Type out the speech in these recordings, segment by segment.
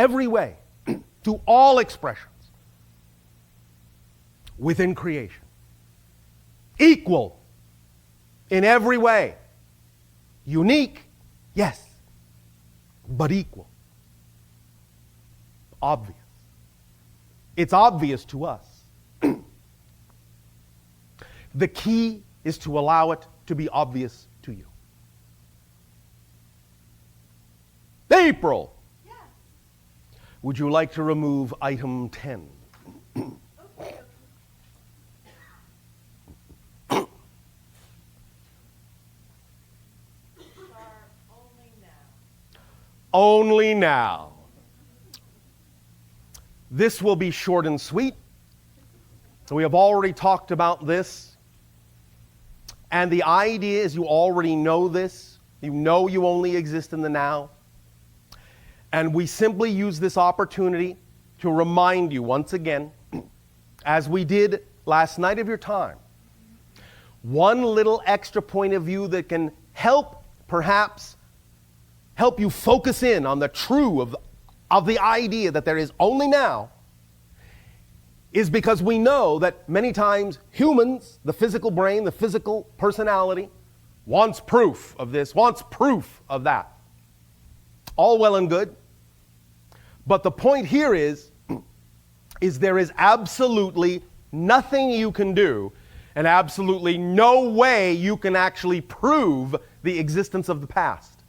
every way, to all expressions within creation. Equal in every way. Unique, yes, but equal. Obvious. It's obvious to us. The key is to allow it to be obvious to you. April! Yes. Would you like to remove item 10? Okay. Only now. Only now. This will be short and sweet. We have already talked about this. And the idea is you already know this. You know you only exist in the now. And we simply use this opportunity to remind you once again, as we did last night of your time, one little extra point of view that can perhaps help you focus in on the true of the idea that there is only now, is because we know that many times humans, the physical brain, the physical personality, wants proof of this, wants proof of that. All well and good. But the point here is there is absolutely nothing you can do and absolutely no way you can actually prove the existence of the past.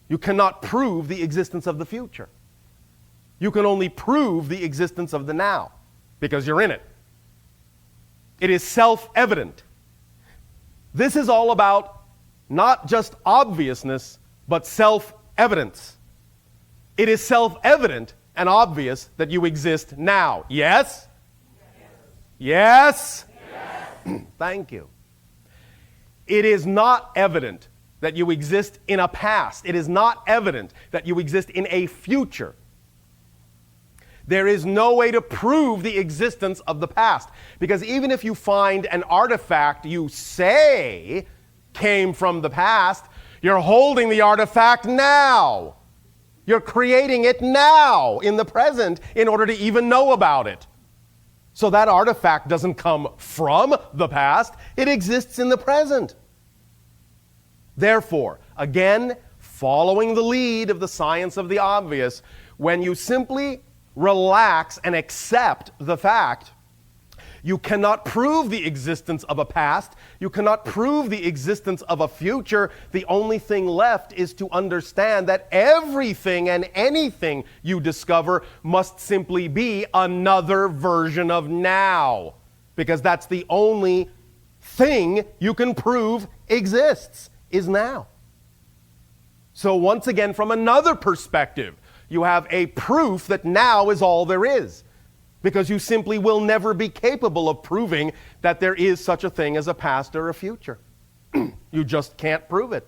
You cannot prove the existence of the future. You can only prove the existence of the now because you're in it. It is self-evident. This is all about not just obviousness, but self-evidence. It is self-evident and obvious that you exist now. Yes? Yes? Yes? Thank you. It is not evident that you exist in a past. It is not evident that you exist in a future. There is no way to prove the existence of the past. Because even if you find an artifact you say came from the past, you're holding the artifact now. You're creating it now, in the present, in order to even know about it. So that artifact doesn't come from the past, it exists in the present. Therefore, again, following the lead of the science of the obvious, when you simply relax and accept the fact you cannot prove the existence of a past, you cannot prove the existence of a future, the only thing left is to understand that everything and anything you discover must simply be another version of now. Because that's the only thing you can prove exists, is now. So once again, from another perspective, you have a proof that now is all there is. Because you simply will never be capable of proving that there is such a thing as a past or a future. You just can't prove it.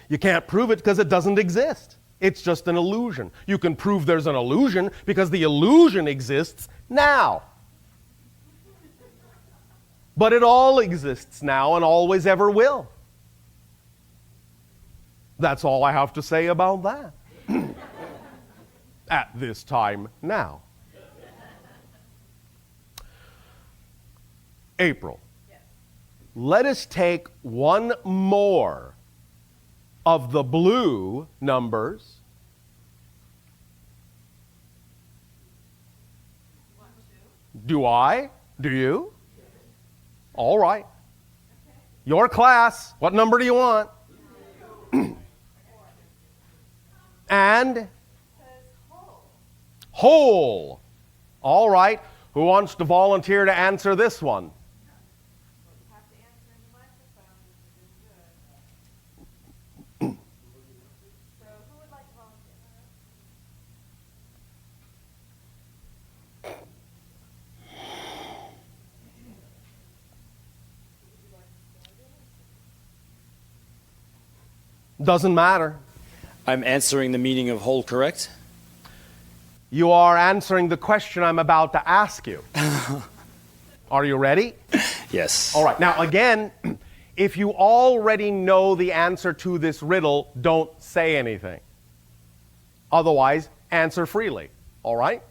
You can't prove it because it doesn't exist. It's just an illusion. You can prove there's an illusion because the illusion exists now. But it all exists now and always ever will. That's all I have to say about that. At this time now. April, yes. Let us take one more of the blue numbers. Do I? Do you? All right. Okay. Your class. What number do you want? And? Whole. All right. Who wants to volunteer to answer this one? Doesn't matter. I'm answering the meaning of whole, correct? You are answering the question I'm about to ask you. Are you ready? Yes. All right. Now, again, if you already know the answer to this riddle, don't say anything. Otherwise, answer freely. All right?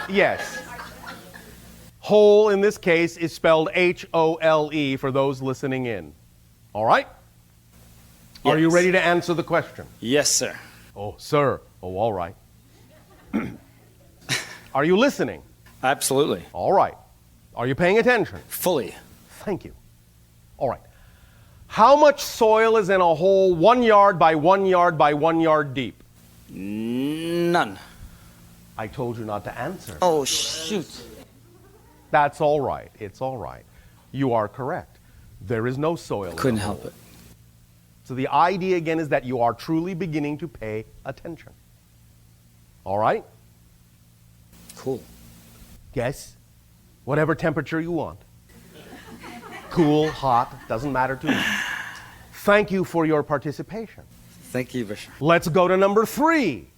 Yes. Whole in this case is spelled H-O-L-E for those listening in. All right? Are you Yes. ready to answer the question? Yes, sir. Oh, sir. Oh, all right. Are you listening? Absolutely. All right. Are you paying attention? Fully. Thank you. All right. How much soil is in a hole 1 yard by 1 yard by 1 yard deep? None. I told you not to answer. Oh, shoot. That's all right. It's all right. You are correct. There is no soil. in Couldn't the help hole. it. So the idea again is that you are truly beginning to pay attention. All right? Cool. Guess whatever temperature you want. Cool, hot, doesn't matter to me. Thank you for your participation. Thank you, Bashar. Let's go to number 3.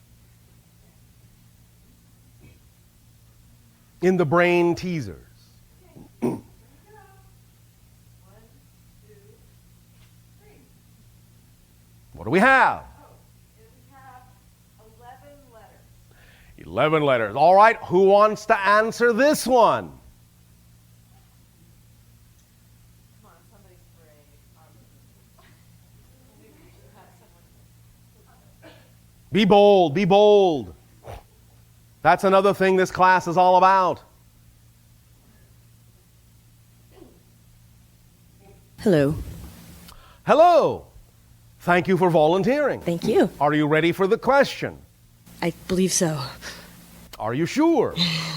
In the brain teasers. One, two, three. What do we have? We have 11 letters. 11 letters. All right, who wants to answer this one? Come on, somebody's brave. Maybe we should have someone. Be bold, be bold. That's another thing this class is all about. Hello. Hello. Thank you for volunteering. Thank you. Are you ready for the question? I believe so. Are you sure?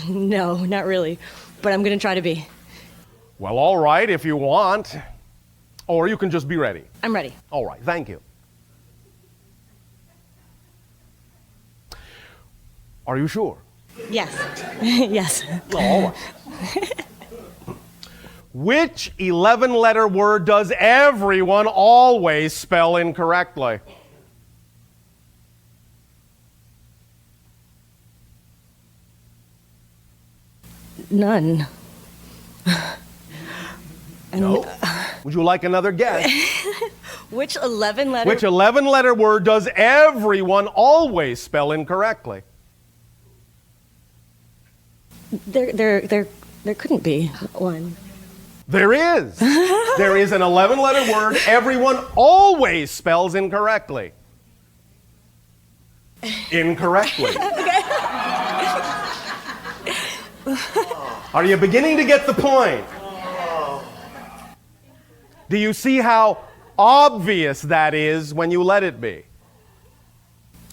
No, not really. But I'm going to try to be. Well, all right, if you want. Or you can just be ready. I'm ready. All right, thank you. Are you sure? Yes. Yes. All right. Which 11-letter word does everyone always spell incorrectly? None. No. Would you like another guess? Which 11 letter? Which 11-letter word does everyone always spell incorrectly? There couldn't be one. There is. There is an 11-letter word everyone always spells incorrectly. Incorrectly. Are you beginning to get the point? Do you see how obvious that is when you let it be?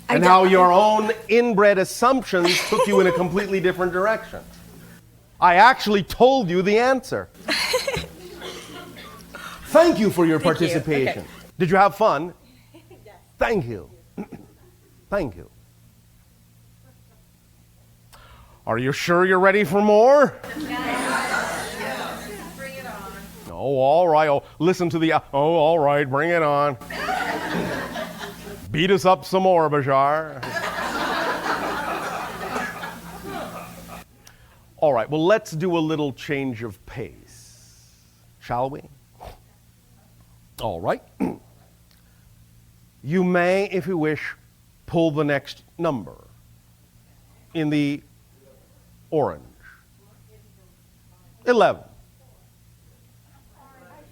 And how your own inbred assumptions took you in a completely different direction? I actually told you the answer. Thank you for your Thank you. participation. Okay. Did you have fun? Yes. Thank you. Thank you. Are you sure you're ready for more? Yes. Bring it on. Oh, all right. Oh, listen to the. Oh, all right. Bring it on. Beat us up some more, Bashar. All right. Well, let's do a little change of pace, shall we? All right. You may, if you wish, pull the next number in the orange. 11. I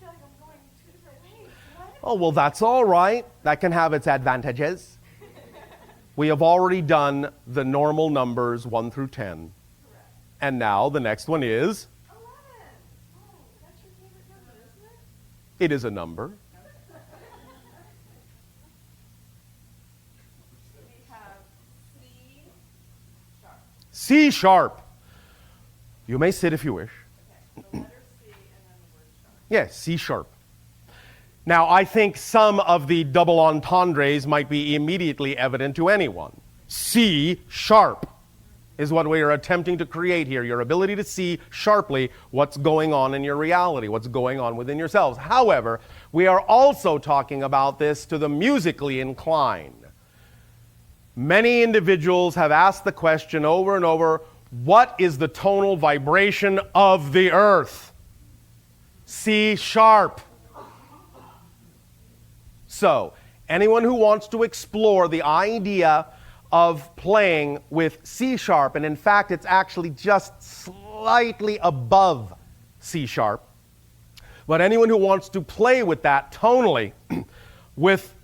feel like I'm going 2 different ways. What? Oh, well, that's all right. That can have its advantages. We have already done the normal numbers 1 through 10. And now the next one is, 11. Oh, that's your favorite number, isn't it? it is a number. We have C sharp. C sharp. You may sit if you wish. Okay, the letter C and then the word sharp. Yes, C sharp. Now, I think some of the double entendres might be immediately evident to anyone. C sharp is what we are attempting to create here, your ability to see sharply what's going on in your reality, what's going on within yourselves. However, we are also talking about this to the musically inclined. Many individuals have asked the question over and over, what is the tonal vibration of the earth? C sharp. So, anyone who wants to explore the idea of playing with C sharp, and in fact it's actually just slightly above C sharp, but anyone who wants to play with that tonally with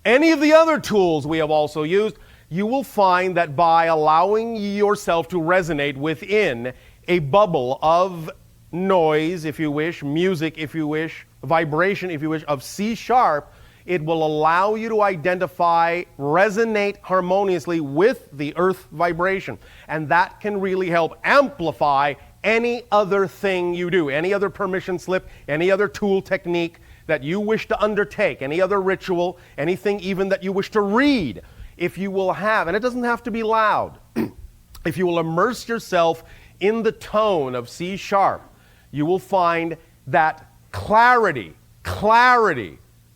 any of the other tools we have also used, you will find that by allowing yourself to resonate within a bubble of noise, if you wish, music, if you wish, vibration, if you wish, of C sharp, it will allow you to identify, resonate harmoniously with the earth vibration. And that can really help amplify any other thing you do, any other permission slip, any other tool technique that you wish to undertake, any other ritual, anything even that you wish to read. If you will have, and it doesn't have to be loud, if you will immerse yourself in the tone of C sharp, you will find that clarity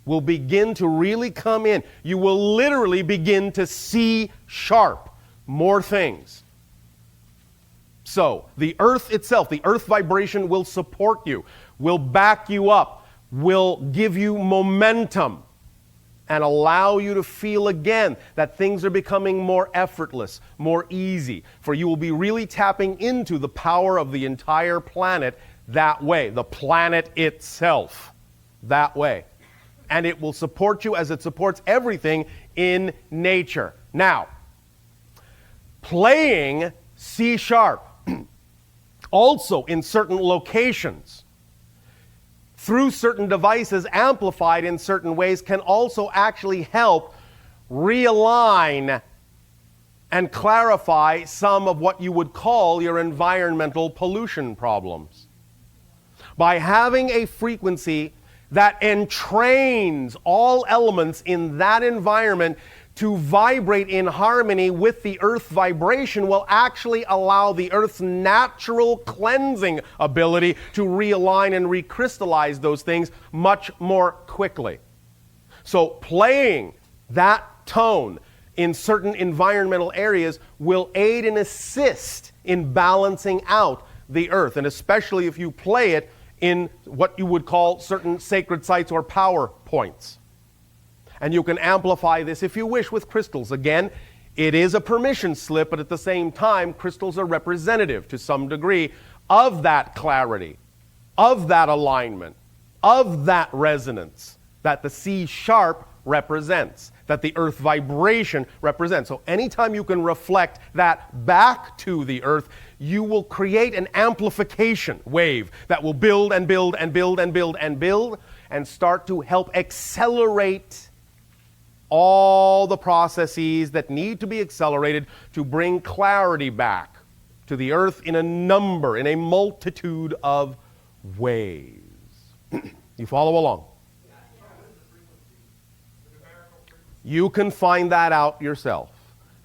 will begin to really come in. You will literally begin to see sharp more things. So, the earth itself, the earth vibration will support you, will back you up, will give you momentum, and allow you to feel again that things are becoming more effortless, more easy. For you will be really tapping into the power of the entire planet that way, the planet itself that way. And it will support you as it supports everything in nature. Now, playing C sharp also in certain locations through certain devices amplified in certain ways can also actually help realign and clarify some of what you would call your environmental pollution problems. By having a frequency that entrains all elements in that environment to vibrate in harmony with the earth vibration will actually allow the earth's natural cleansing ability to realign and recrystallize those things much more quickly. So playing that tone in certain environmental areas will aid and assist in balancing out the earth, and especially if you play it in what you would call certain sacred sites or power points. And you can amplify this if you wish with crystals. Again, it is a permission slip, but at the same time, crystals are representative to some degree of that clarity, of that alignment, of that resonance that the C sharp represents, that the earth vibration represents. So anytime you can reflect that back to the earth, you will create an amplification wave that will build and build and build and build and build and start to help accelerate all the processes that need to be accelerated to bring clarity back to the earth in a multitude of ways. You follow along? You can find that out yourself.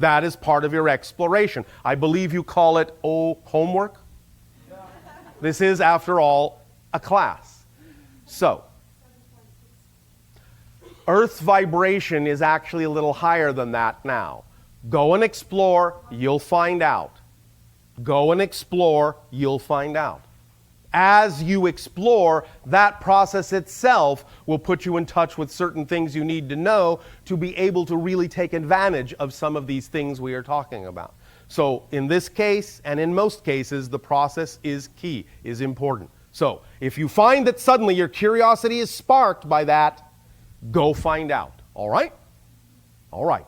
That is part of your exploration. I believe you call it, homework? This is, after all, a class. So, Earth's vibration is actually a little higher than that now. Go and explore, you'll find out. Go and explore, you'll find out. As you explore, that process itself will put you in touch with certain things you need to know to be able to really take advantage of some of these things we are talking about. So in this case, and in most cases, the process is key, is important. So if you find that suddenly your curiosity is sparked by that, go find out. All right? All right.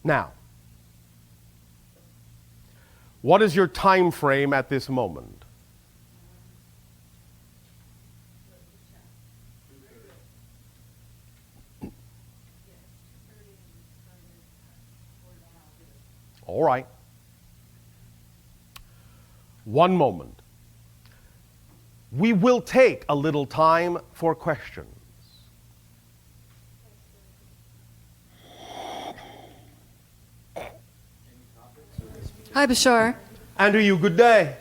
Now, what is your time frame at this moment? All right. One moment. We will take a little time for questions. Hi, Bashar. Andrew, good day.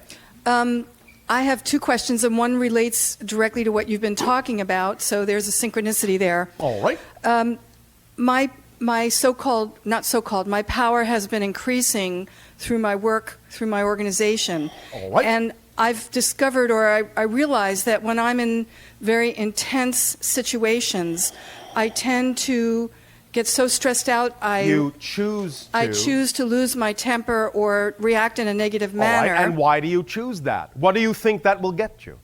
I have two questions, and one relates directly to what you've been talking about, so there's a synchronicity there. All right. My so-called, not so-called, my power has been increasing through my work, through my organization. All right. And I've discovered, or I realize that when I'm in very intense situations, I tend to get so stressed out, You choose to. I choose to lose my temper or react in a negative All right, manner. and why do you choose that? What do you think that will get you?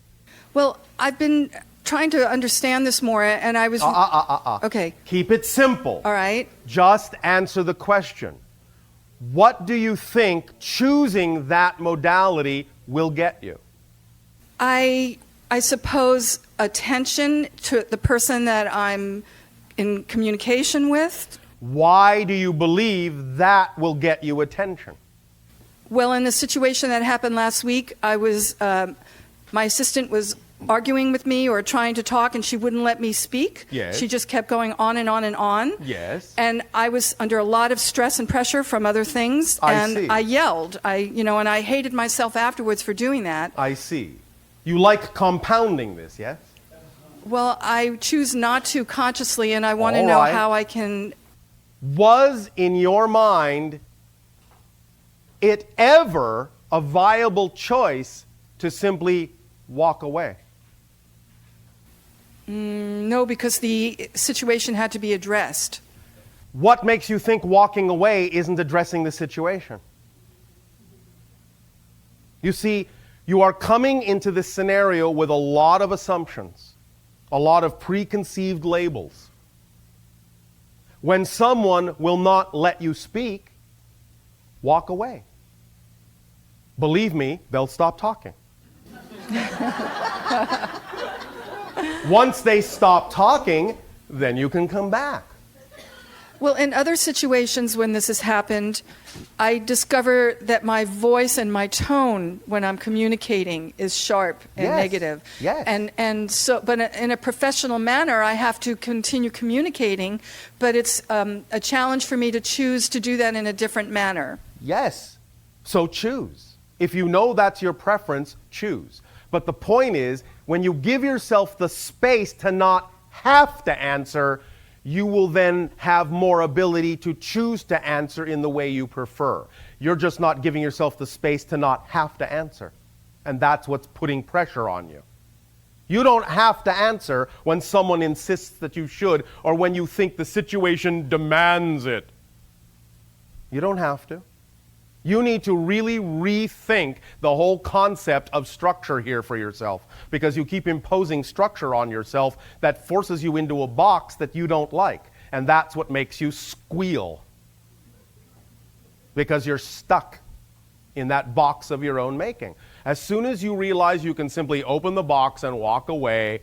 Well, I've been trying to understand this more, and I was... Okay, Keep it simple. all right. Just answer the question. What do you think choosing that modality will get you? I suppose attention to the person that I'm in communication with. Why do you believe that will get you attention? Well, in the situation that happened last week, I was my assistant was arguing with me or trying to talk, and she wouldn't let me speak. Yes. She just kept going on and on and on. Yes. And I was under a lot of stress and pressure from other things, I and see. I yelled. And I hated myself afterwards for doing that. I see. You like compounding this, yes? Well, I choose not to consciously, and I want to All know right. how I can. Was in your mind it ever a viable choice to simply walk away? No, because the situation had to be addressed. What makes you think walking away isn't addressing the situation? You see, you are coming into this scenario with a lot of assumptions, a lot of preconceived labels. When someone will not let you speak, walk away. Believe me, they'll stop talking. Once they stop talking, then you can come back. Well, in other situations when this has happened, I discover that my voice and my tone when I'm communicating is sharp and Yes, negative. yes. But in a professional manner, I have to continue communicating, but it's a challenge for me to choose to do that in a different manner. Yes. So choose. If you know that's your preference, choose. But the point is, when you give yourself the space to not have to answer, you will then have more ability to choose to answer in the way you prefer. You're just not giving yourself the space to not have to answer. And that's what's putting pressure on you. You don't have to answer when someone insists that you should or when you think the situation demands it. You don't have to. You need to really rethink the whole concept of structure here for yourself, because you keep imposing structure on yourself that forces you into a box that you don't like. And that's what makes you squeal, because you're stuck in that box of your own making. As soon as you realize you can simply open the box and walk away,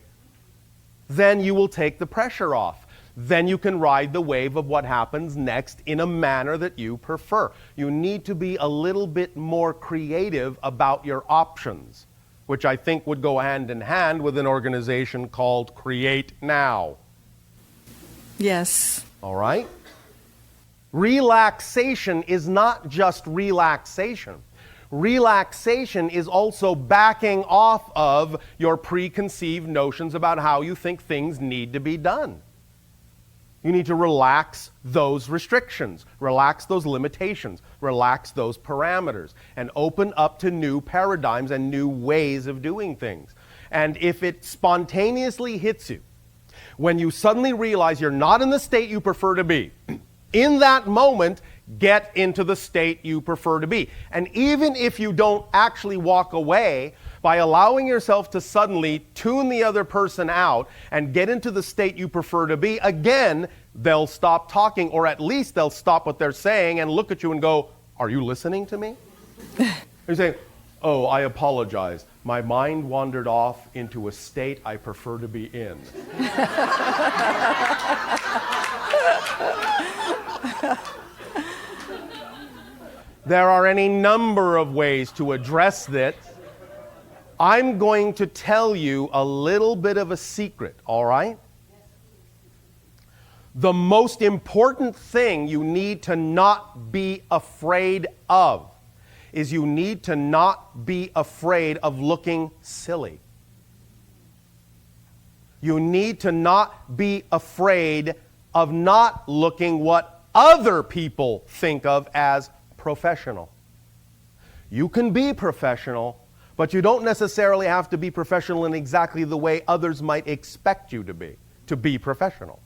then you will take the pressure off. Then you can ride the wave of what happens next in a manner that you prefer. You need to be a little bit more creative about your options, which I think would go hand in hand with an organization called Create Now. Yes. All right? Relaxation is not just relaxation. Relaxation is also backing off of your preconceived notions about how you think things need to be done. You need to relax those restrictions, relax those limitations, relax those parameters, and open up to new paradigms and new ways of doing things. And if it spontaneously hits you, when you suddenly realize you're not in the state you prefer to be, in that moment, get into the state you prefer to be. And even if you don't actually walk away, by allowing yourself to suddenly tune the other person out and get into the state you prefer to be, again, they'll stop talking, or at least they'll stop what they're saying and look at you and go, "Are you listening to me?" You're saying, "Oh, I apologize. My mind wandered off into a state I prefer to be in." There are any number of ways to address this. I'm going to tell you a little bit of a secret, all right? The most important thing you need to not be afraid of is you need to not be afraid of looking silly. You need to not be afraid of not looking what other people think of as professional. You can be professional, but you don't necessarily have to be professional in exactly the way others might expect you to be professional.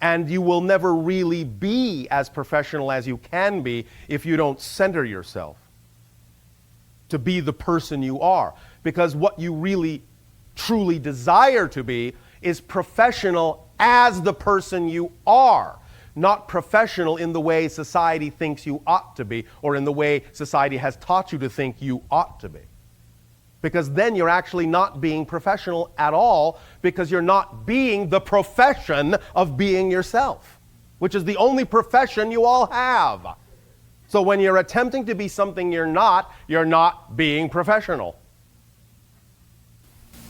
And you will never really be as professional as you can be if you don't center yourself to be the person you are. Because what you really, truly desire to be is professional as the person you are, not professional in the way society thinks you ought to be, or in the way society has taught you to think you ought to be. Because then you're actually not being professional at all, because you're not being the profession of being yourself, which is the only profession you all have. So when you're attempting to be something you're not being professional.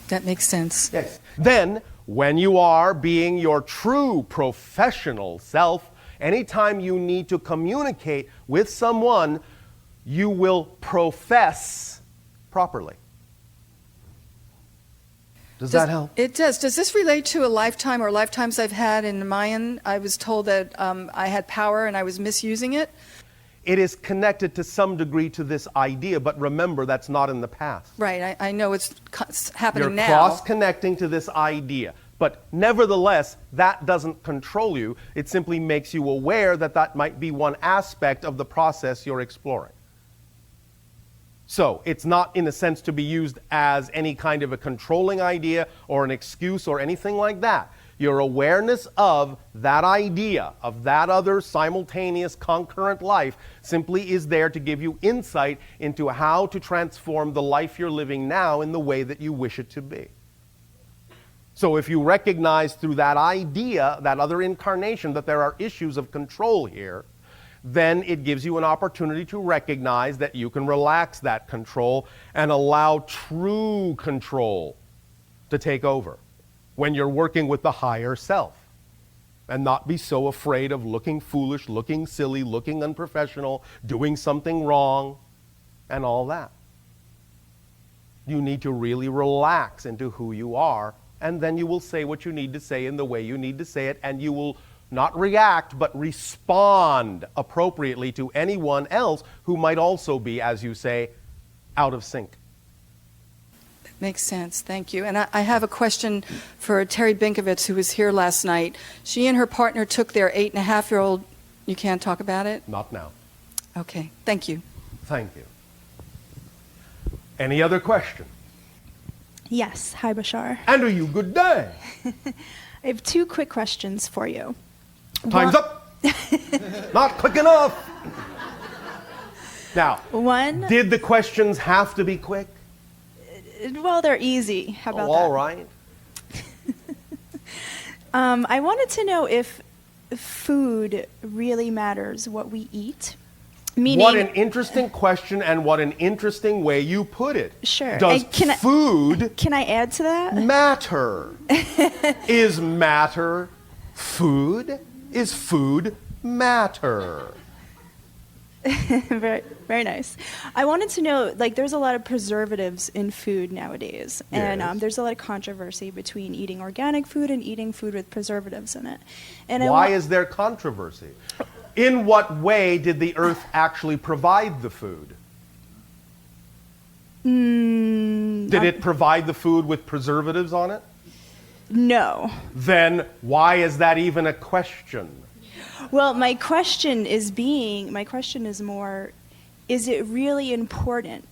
That makes sense. Yes. Then, when you are being your true professional self, anytime you need to communicate with someone, you will profess properly. Does that help? It does. Does this relate to a lifetime or lifetimes I've had in Mayan? I was told that I had power and I was misusing it. It is connected to some degree to this idea, but remember, that's not in the past. Right. I know it's happening now. You're cross-connecting to this idea. But nevertheless, that doesn't control you. It simply makes you aware that that might be one aspect of the process you're exploring. So it's not, in a sense, to be used as any kind of a controlling idea or an excuse or anything like that. Your awareness of that idea, of that other simultaneous concurrent life, simply is there to give you insight into how to transform the life you're living now in the way that you wish it to be. So if you recognize through that idea, that other incarnation, that there are issues of control here, then it gives you an opportunity to recognize that you can relax that control and allow true control to take over when you're working with the higher self, and not be so afraid of looking foolish, looking silly, looking unprofessional, doing something wrong, and all that. You need to really relax into who you are, and then you will say what you need to say in the way you need to say it, and you will not react, but respond appropriately to anyone else who might also be, as you say, out of sync. Makes sense. Thank you. And I have a question for Terry Binkovitz, who was here last night. She and her partner took their 8.5-year-old. You can't talk about it? Not now. Okay. Thank you. Thank you. Any other question? Yes. Hi, Bashar. And to you, good day. I have 2 quick questions for you. Time's up. Not quick enough. Now, One, did the questions have to be quick? well, they're easy. How about that? All right. I wanted to know if food really matters, what we eat. Meaning, What an interesting question, and what an interesting way you put it. Sure. Does And food can I add to that? matter? Is matter food? Is food matter? very, very nice. I wanted to know, like, there's a lot of preservatives in food nowadays, and Yes. there's a lot of controversy between eating organic food and eating food with preservatives in it. And Why is there controversy? In what way did the earth actually provide the food? Did it provide the food with preservatives on it? No. Then why is that even a question? Well, my question is more, is it really important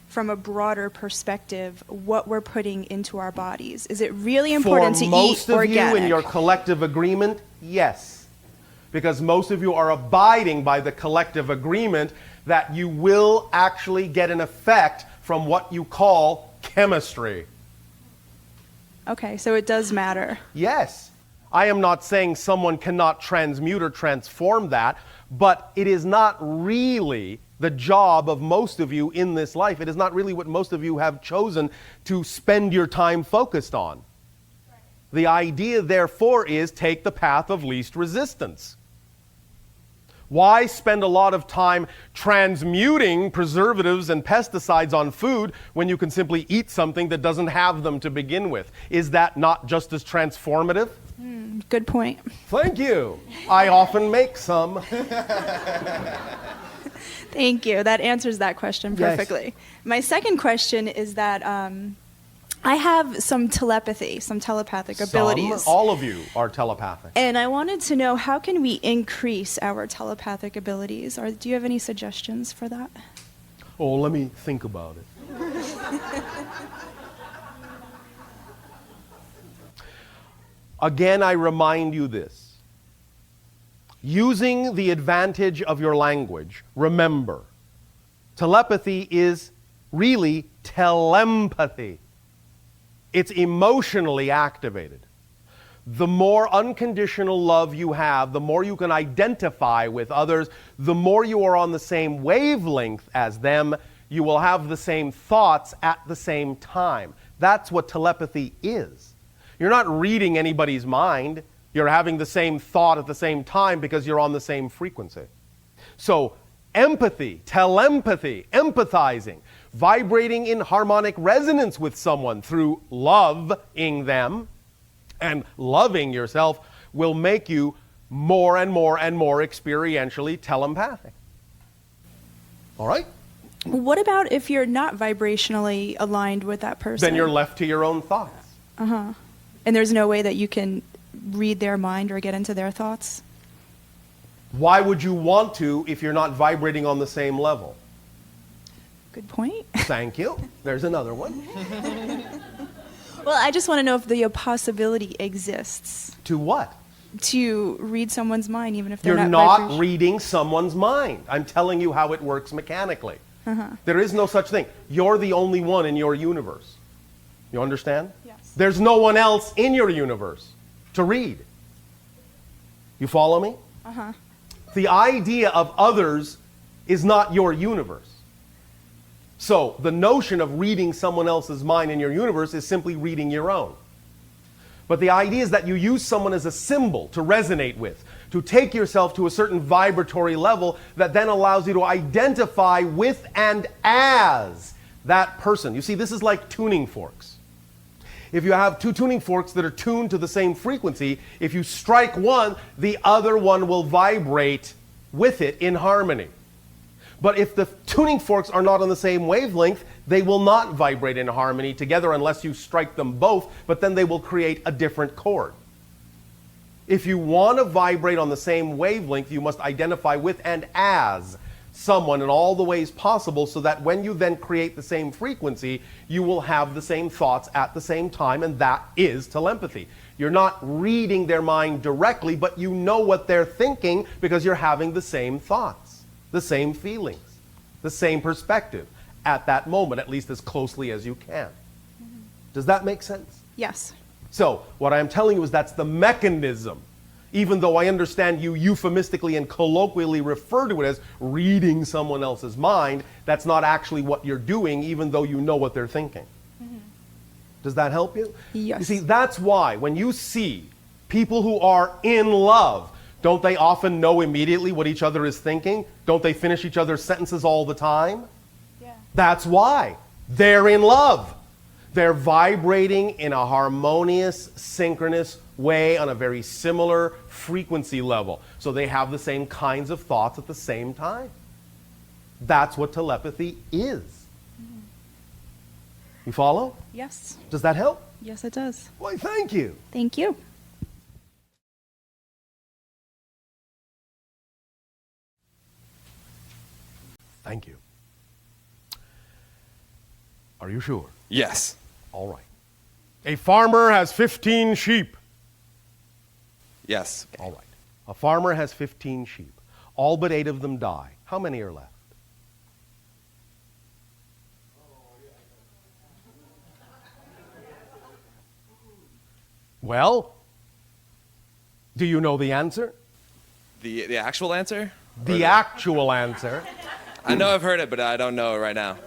from a broader perspective what we're putting into our bodies? Is it really important to For most eat of organic? you in your collective agreement, yes. Because most of you are abiding by the collective agreement that you will actually get an effect from what you call chemistry. Okay, so it does matter. Yes. I am not saying someone cannot transmute or transform that, but it is not really the job of most of you in this life. It is not really what most of you have chosen to spend your time focused on. The idea, therefore, is take the path of least resistance. Why spend a lot of time transmuting preservatives and pesticides on food when you can simply eat something that doesn't have them to begin with? Is that not just as transformative? Good point. Thank you. I often make some. Thank you. That answers that question Yes. perfectly. My second question is that I have some telepathy, some telepathic abilities. All of you are telepathic. And I wanted to know, how can we increase our telepathic abilities? Or do you have any suggestions for that? Oh, let me think about it. Again, I remind you this. Using the advantage of your language, remember, telepathy is really telempathy. It's emotionally activated. The more unconditional love you have, the more you can identify with others, the more you are on the same wavelength as them, you will have the same thoughts at the same time. That's what telepathy is. You're not reading anybody's mind. You're having the same thought at the same time because you're on the same frequency. So empathy, telempathy, empathizing, vibrating in harmonic resonance with someone through loving them and loving yourself will make you more and more and more experientially telepathic. All right? What about if you're not vibrationally aligned with that person? Then you're left to your own thoughts. And there's no way that you can read their mind or get into their thoughts? Why would you want to if you're not vibrating on the same level? Good point. Thank you. There's another one. Well, I just want to know if the possibility exists To what? to read someone's mind, even if they're You're not not reading someone's mind. I'm telling you how it works mechanically. Uh-huh. There is no such thing. You're the only one in your universe. You understand? Yes. There's no one else in your universe to read. You follow me? Uh-huh. The idea of others is not your universe. So the notion of reading someone else's mind in your universe is simply reading your own. But the idea is that you use someone as a symbol to resonate with, to take yourself to a certain vibratory level that then allows you to identify with and as that person. You see, this is like tuning forks. If you have two tuning forks that are tuned to the same frequency, if you strike one, the other one will vibrate with it in harmony. But if the tuning forks are not on the same wavelength, they will not vibrate in harmony together unless you strike them both, but then they will create a different chord. If you want to vibrate on the same wavelength, you must identify with and as someone in all the ways possible so that when you then create the same frequency, you will have the same thoughts at the same time, and that is telepathy. You're not reading their mind directly, but you know what they're thinking because you're having the same thoughts, the same feelings, the same perspective at that moment, at least as closely as you can. Does that make sense? Yes. So, what I'm telling you is that's the mechanism. Even though I understand you euphemistically and colloquially refer to it as reading someone else's mind, that's not actually what you're doing, even though you know what they're thinking. Does that help you? Yes. You see, that's why when you see people who are in love, don't they often know immediately what each other is thinking? Don't they finish each other's sentences all the time? Yeah. That's why. They're in love. They're vibrating in a harmonious, synchronous way on a very similar frequency level. So they have the same kinds of thoughts at the same time. That's what telepathy is. You follow? Yes. Does that help? Yes, it does. Why, thank you. Thank you. Thank you. Are you sure? Yes. All right. A farmer has 15 sheep. Yes. All right. A farmer has 15 sheep. All but 8 of them die. How many are left? Well, do you know the answer? The actual answer? The actual answer. I know I've heard it, but I don't know it right now.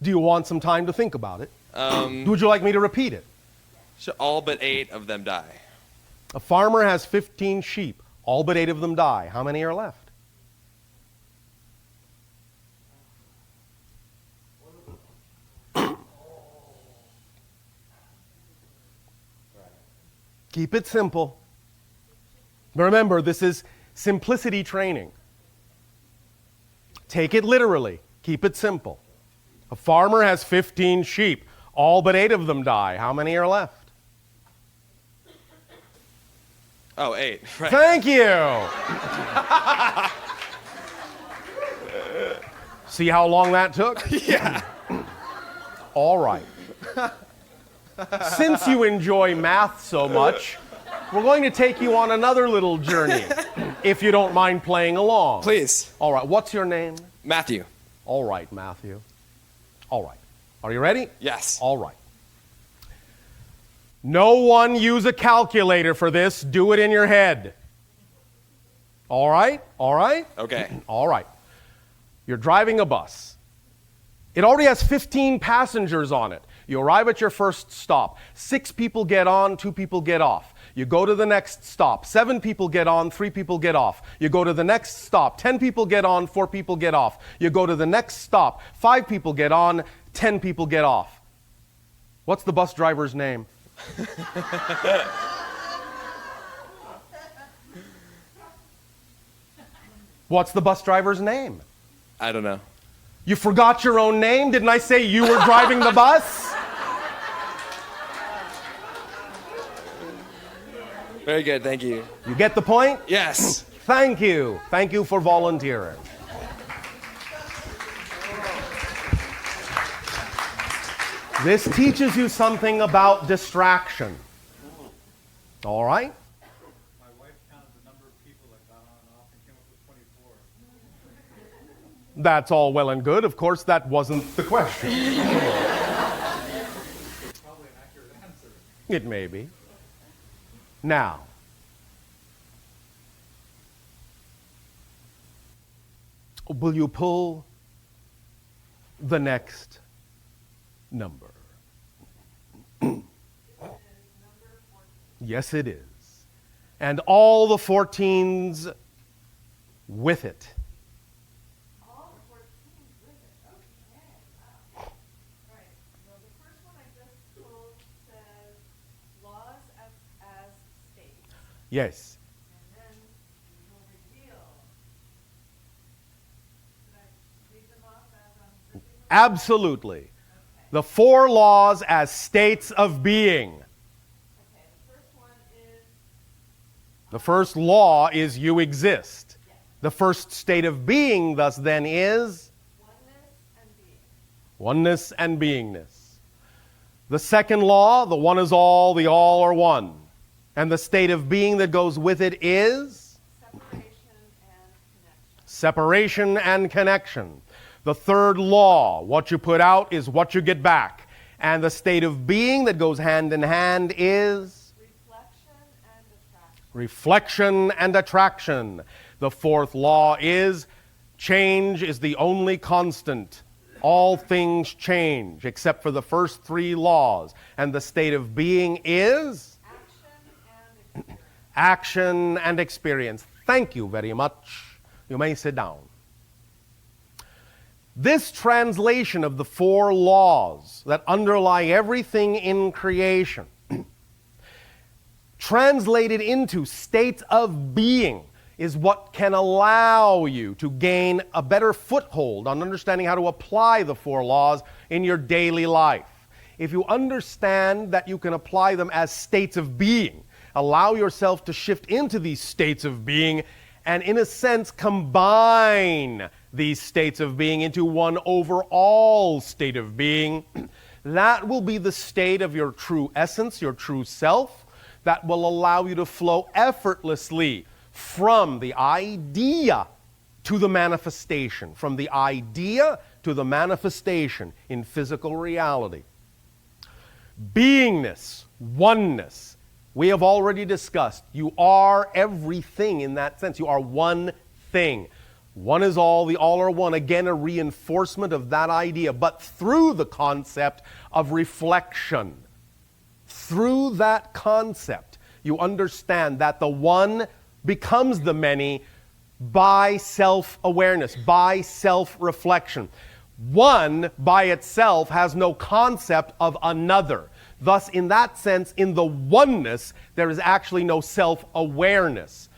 Do you want some time to think about it? Would you like me to repeat it? All but 8 of them die. A farmer has 15 sheep. All but 8 of them die. How many are left? Keep it simple. Remember, this is simplicity training. Take it literally. Keep it simple. A farmer has 15 sheep. All but 8 of them die. How many are left? Oh, 8. Right. Thank you. See how long that took? Yeah. All right. Since you enjoy math so much, we're going to take you on another little journey, if you don't mind playing along. Please. All right. What's your name? Matthew. All right, Matthew. All right. Are you ready? Yes. All right. No one use a calculator for this. Do it in your head. All right? All right? Okay. All right. You're driving a bus. It already has 15 passengers on it. You arrive at your first stop. 6 people get on, 2 people get off. You go to the next stop. 7 people get on, 3 people get off. You go to the next stop. 10 people get on, 4 people get off. You go to the next stop. 5 people get on, 10 people get off. What's the bus driver's name? What's the bus driver's name? I don't know. You forgot your own name? Didn't I say you were driving the bus? Very good, thank you. You get the point? Yes. Thank you. Thank you for volunteering. This teaches you something about distraction. All right? My wife counted the number of people that got on and off and came up with 24. That's all well and good. Of course, that wasn't the question. Probably an accurate answer. It may be. Now, will you pull the next number? Yes, it is. And all the 14s with it. All 14 with it. Okay. Wow. Right. Well, the first one I just told says laws as states. Yes. And then we will reveal. Should I read them off as I'm ripping them? Absolutely. Okay. The 4 laws as states of being. Okay. The first one is The first law is you exist. yes, The first state of being, thus, then, is oneness and being. oneness and beingness. The second law, the one is all, the all are one. And the state of being that goes with it is Separation and connection. separation and connection. The third law, what you put out is what you get back. And the state of being that goes hand in hand is Reflection and attraction. reflection and attraction. The fourth law is change is the only constant. All things change except for the first 3 laws. And the state of being is Action and experience. action and experience. Thank you very much. You may sit down. This translation of the 4 laws that underlie everything in creation, translated into states of being, is what can allow you to gain a better foothold on understanding how to apply the 4 laws in your daily life. If you understand that you can apply them as states of being, allow yourself to shift into these states of being and, in a sense, combine these states of being into one overall state of being, that will be the state of your true essence, your true self, that will allow you to flow effortlessly from the idea to the manifestation, from the idea to the manifestation in physical reality. Beingness, oneness, we have already discussed. You are everything in that sense. You are one thing. One is all, the all are one. Again, a reinforcement of that idea, but through the concept of reflection. Through that concept, you understand that the one becomes the many by self-awareness, by self-reflection. One by itself has no concept of another. Thus, in that sense, in the oneness, there is actually no self-awareness.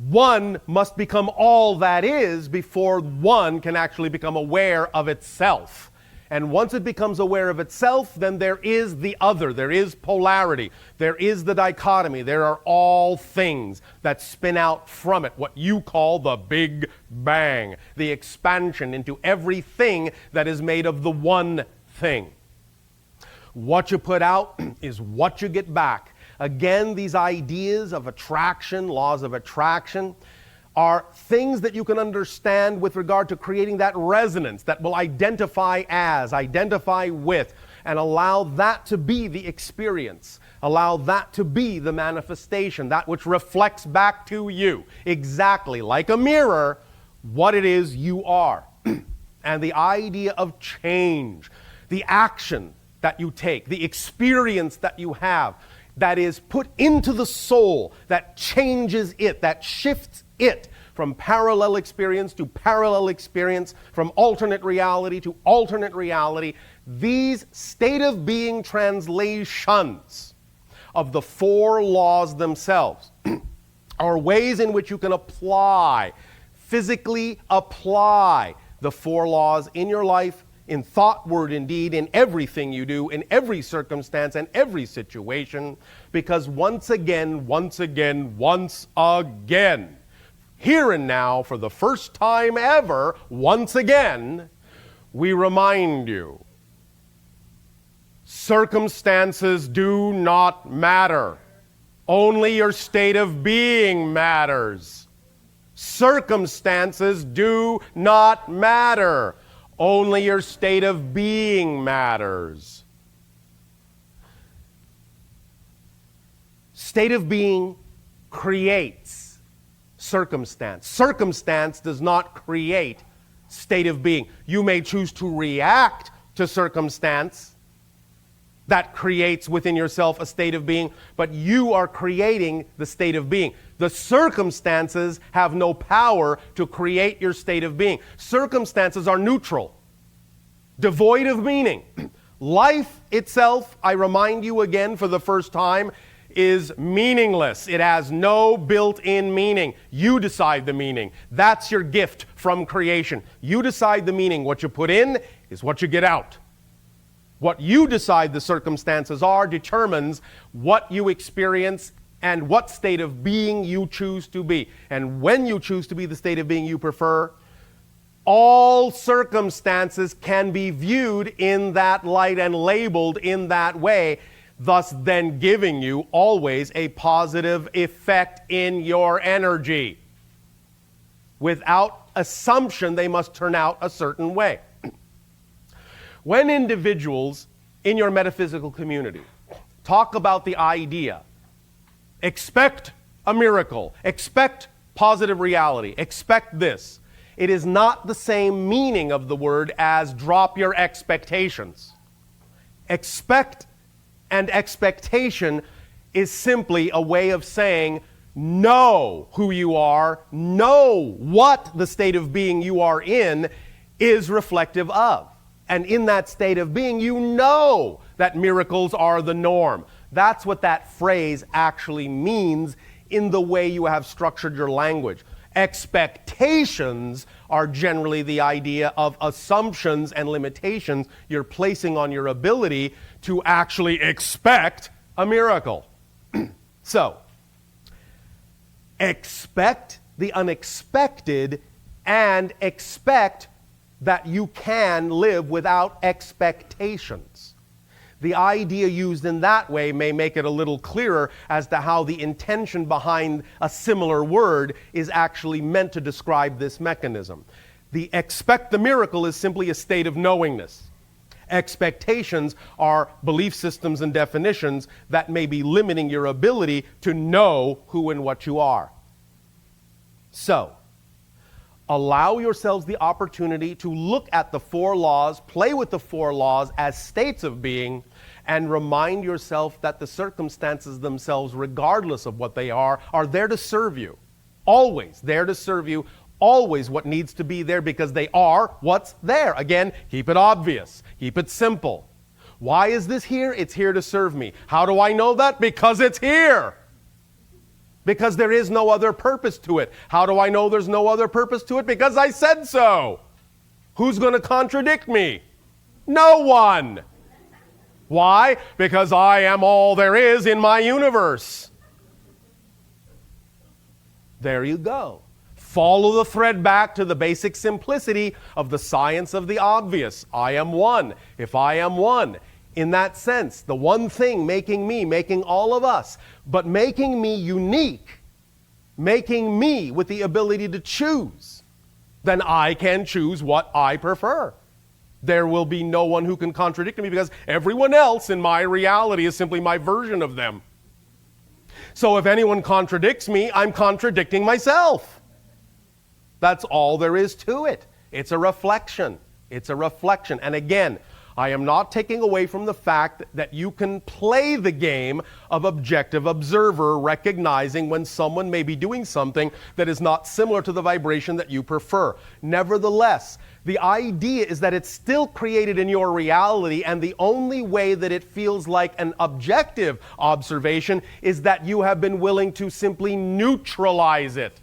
one must become all that is before one can actually become aware of itself. And once it becomes aware of itself, then there is the other. There is polarity. There is the dichotomy. There are all things that spin out from it, what you call the Big Bang, the expansion into everything that is made of the one thing. What you put out is what you get back. Again, these ideas of attraction, laws of attraction, are things that you can understand with regard to creating that resonance that will identify as, identify with, and allow that to be the experience. Allow that to be the manifestation, that which reflects back to you, exactly like a mirror, what it is you are. And the idea of change, the action that you take, the experience that you have, that is put into the soul, that changes it, that shifts it from parallel experience to parallel experience, from alternate reality to alternate reality. These state of being translations of the four laws themselves are ways in which you can apply, physically apply the four laws in your life, in thought, word, and deed, in everything you do, in every circumstance and every situation, because once again, here and now, for the first time ever, once again, we remind you, circumstances do not matter. Only your state of being matters. Circumstances do not matter. Only your state of being matters. State of being creates circumstance. Circumstance does not create state of being. You may choose to react to circumstance that creates within yourself a state of being, but you are creating the state of being. The circumstances have no power to create your state of being. Circumstances are neutral, devoid of meaning. Life itself, I remind you again for the first time, is meaningless. It has no built-in meaning. You decide the meaning. That's your gift from creation. You decide the meaning. What you put in is what you get out. What you decide the circumstances are determines what you experience and what state of being you choose to be. And when you choose to be the state of being you prefer, all circumstances can be viewed in that light and labeled in that way, thus then giving you always a positive effect in your energy. Without assumption, they must turn out a certain way. When individuals in your metaphysical community talk about the idea, expect a miracle, expect positive reality, expect this, it is not the same meaning of the word as drop your expectations. Expect and expectation is simply a way of saying know who you are, know what the state of being you are in is reflective of. And in that state of being, you know that miracles are the norm. That's what that phrase actually means in the way you have structured your language. Expectations are generally the idea of assumptions and limitations you're placing on your ability to actually expect a miracle. So, expect the unexpected and expect that you can live without expectations. The idea used in that way may make it a little clearer as to how the intention behind a similar word is actually meant to describe this mechanism. The expect the miracle is simply a state of knowingness. Expectations are belief systems and definitions that may be limiting your ability to know who and what you are. So, allow yourselves the opportunity to look at the four laws, play with the four laws as states of being, and remind yourself that the circumstances themselves, regardless of what they are there to serve you. Always there to serve you. Always what needs to be there because they are what's there. Again, keep it obvious. Keep it simple. Why is this here? It's here to serve me. How do I know that? Because it's here. Because there is no other purpose to it. How do I know there's no other purpose to it? Because I said so. Who's going to contradict me? No one. Why? Because I am all there is in my universe. There you go. Follow the thread back to the basic simplicity of the science of the obvious. I am one. If I am one, in that sense, the one thing making me, making all of us, but making me unique, making me with the ability to choose, then I can choose what I prefer. There will be no one who can contradict me because everyone else in my reality is simply my version of them. So if anyone contradicts me, I'm contradicting myself. That's all there is to it. It's a reflection. It's a reflection. And again, I am not taking away from the fact that you can play the game of objective observer, recognizing when someone may be doing something that is not similar to the vibration that you prefer. Nevertheless, the idea is that it's still created in your reality, and the only way that it feels like an objective observation is that you have been willing to simply neutralize it.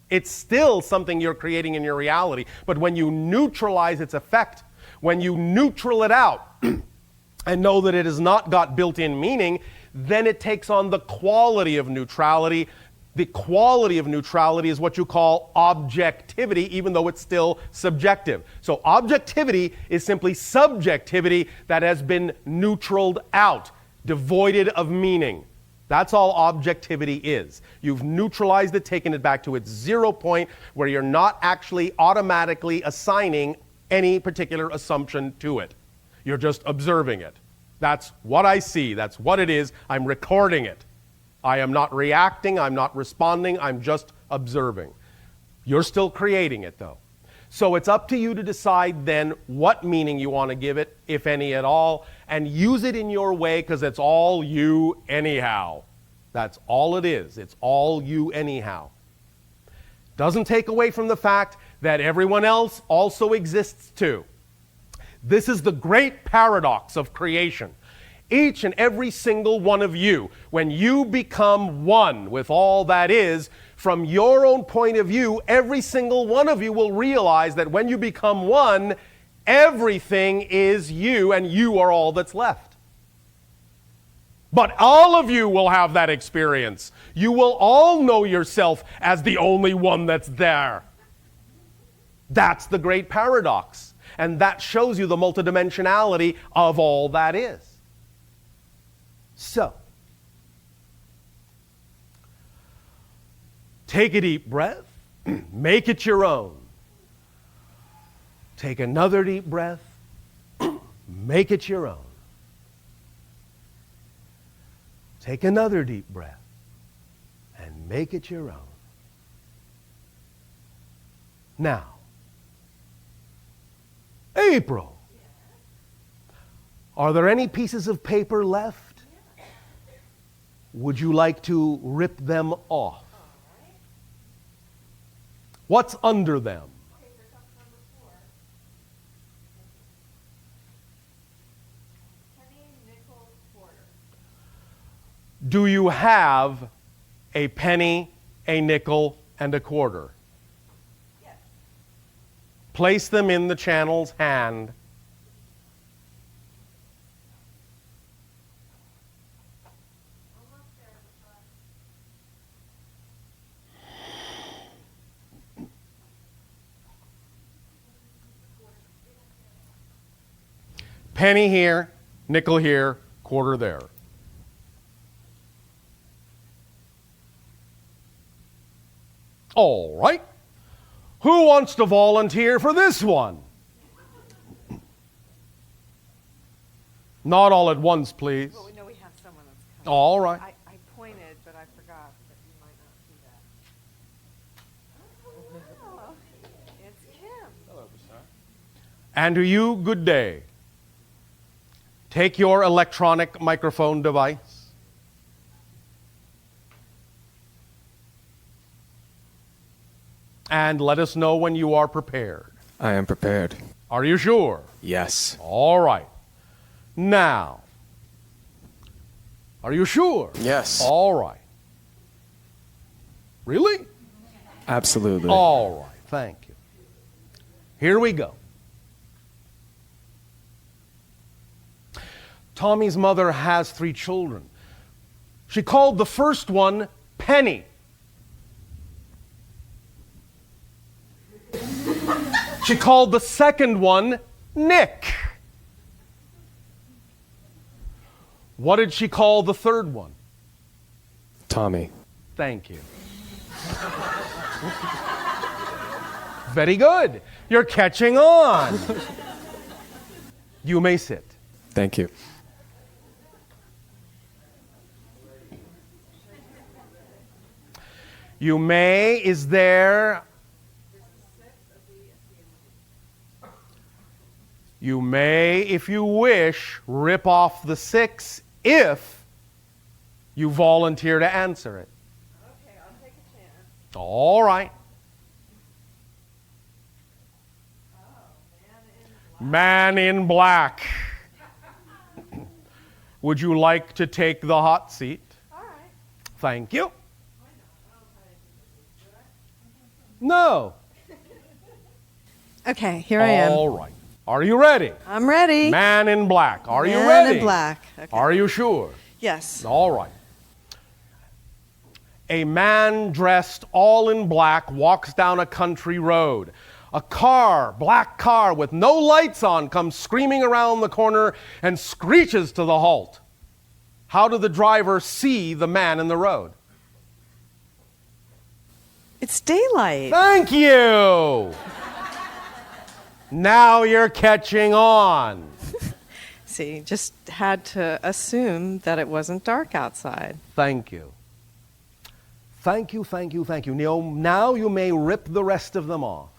It's still something you're creating in your reality, but when you neutralize its effect, when you neutral it out and know that it has not got built-in meaning, then it takes on the quality of neutrality. The quality of neutrality is what you call objectivity, even though it's still subjective. So objectivity is simply subjectivity that has been neutraled out, devoided of meaning. That's all objectivity is. You've neutralized it, taken it back to its 0 point where you're not actually automatically assigning any particular assumption to it. You're just observing it. That's what I see. That's what it is. I'm recording it. I am not reacting. I'm not responding. I'm just observing. You're still creating it, though. So it's up to you to decide then what meaning you want to give it, if any at all, and use it in your way because it's all you anyhow. That's all it is. It's all you anyhow. Doesn't take away from the fact that everyone else also exists too. This is the great paradox of creation. Each and every single one of you, when you become one with all that is, from your own point of view, every single one of you will realize that when you become one, everything is you and you are all that's left. But all of you will have that experience. You will all know yourself as the only one that's there. That's the great paradox. And that shows you the multidimensionality of all that is. So, take a deep breath. Make it your own. Take another deep breath. Make it your own. Take another deep breath and make it your own. Now, April, are there any pieces of paper left? Would you like to rip them off? What's under them? Do you have a penny, a nickel, and a quarter? Yes. Place them in the channel's hand. Almost there, Bashar. Penny here, nickel here, quarter there. All right. Who wants to volunteer for this one? Not all at once, please. Well, we know we have someone that's coming. All right. I pointed, but I forgot that you might not see that. Oh, it's Kim. Hello, Bashar. And to you, good day. Take your electronic microphone device. And let us know when you are prepared. I am prepared. Are you sure? Yes. All right. Now, are you sure? Yes. All right. Really? Absolutely. All right, thank you. Here we go. Tommy's mother has 3 children. She called the first one Penny. She called the second one Nick. What did she call the third one? Tommy. Thank you. Very good. You're catching on. You may sit. Thank you. You may is there. You may, if you wish, rip off the 6 if you volunteer to answer it. Okay, I'll take a chance. All right. Man in black. Would you like to take the hot seat? All right. Thank you. No. Okay, here I am. All right. Are you ready? I'm ready. Man in black. Are you Man ready? in black. Okay. Are you sure? Yes. All right. A man dressed all in black walks down a country road. A car, black car with no lights on, comes screaming around the corner and screeches to the halt. How did the driver see the man in the road? It's daylight. Thank you. Now you're catching on. See, just had to assume that it wasn't dark outside. Thank you. Thank you, thank you, thank you. Now you may rip the rest of them off.